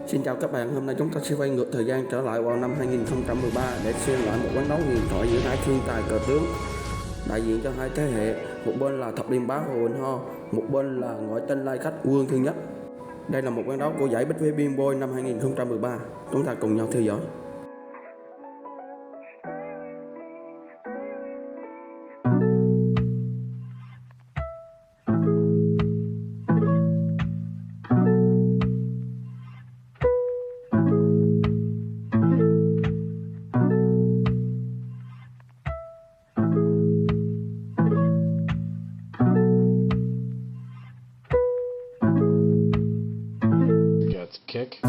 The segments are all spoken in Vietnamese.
Xin chào các bạn, hôm nay chúng ta sẽ quay ngược thời gian trở lại vào năm 2013 để xem lại một ván đấu huyền thoại giữa hai thiên tài cờ tướng đại diện cho hai thế hệ, một bên là thập điên bá HမြိုVINH HOA, một bên là ngoại tên lai khách VvalGh THIêN NHnhất. Đây là một ván đấu của giải Bích với Biên Boy năm 2013, chúng ta cùng nhau theo dõi. Kick.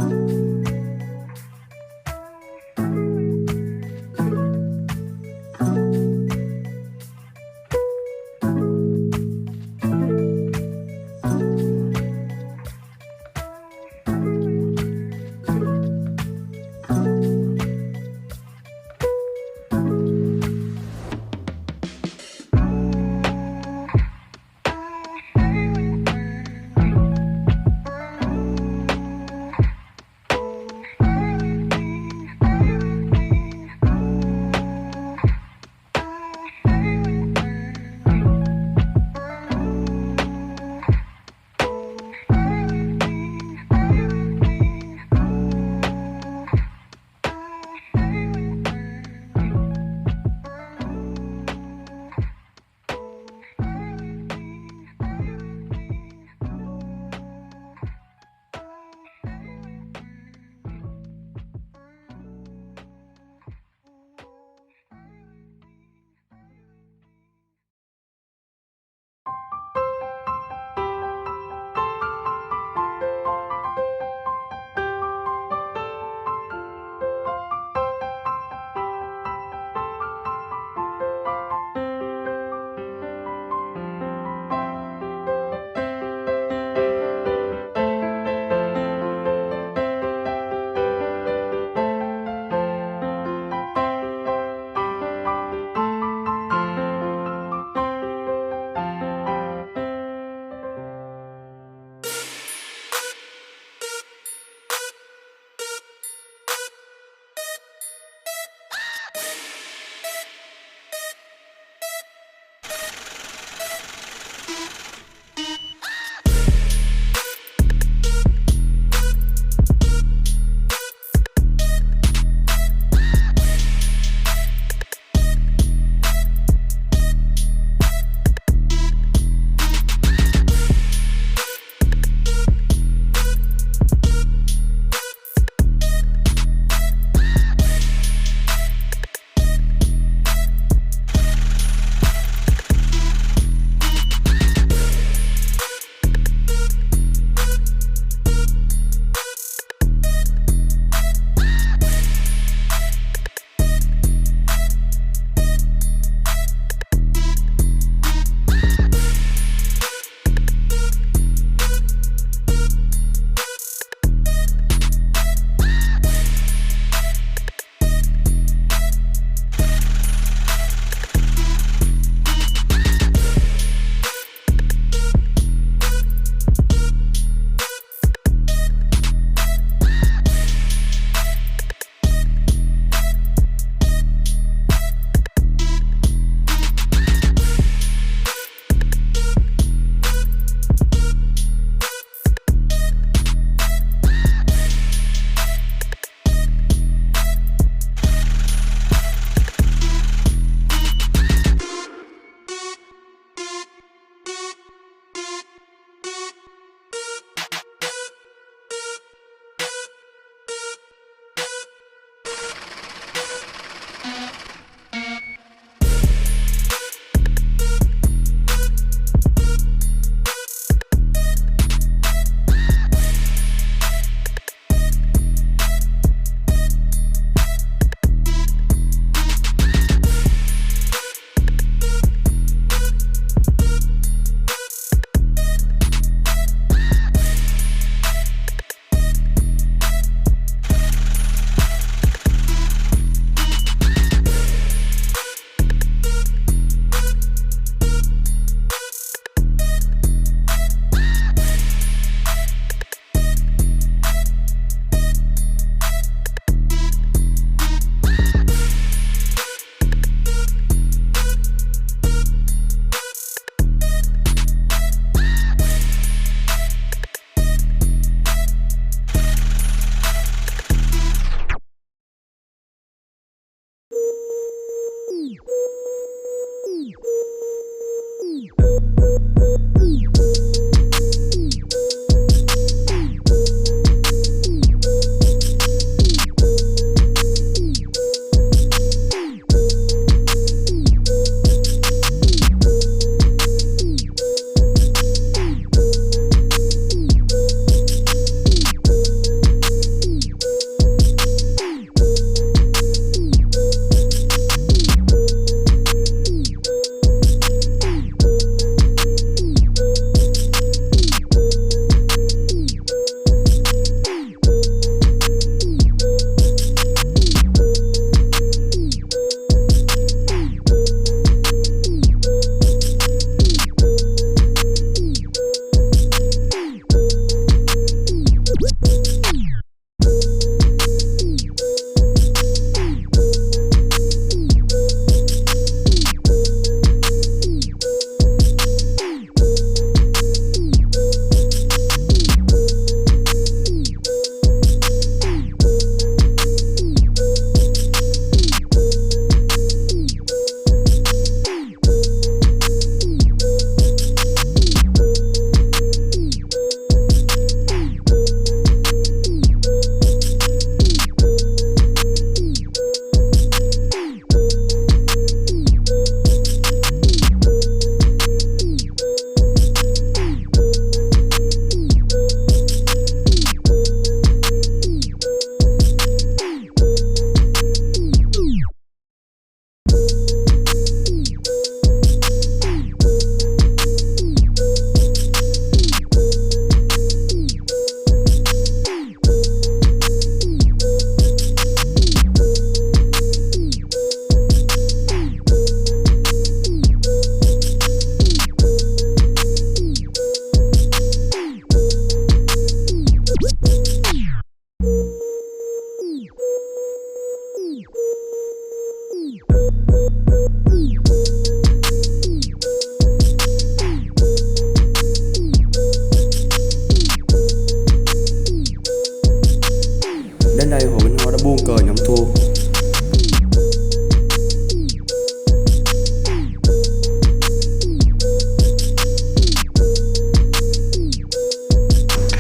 đây HမြိုA VINH HOA đã buông cờ nhận thua.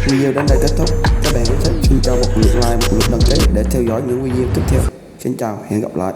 Video đến đây kết thúc. Các bạn có thể xin cho một lượt like, một lượt đăng ký để theo dõi những video tiếp theo. Xin chào, hẹn gặp lại.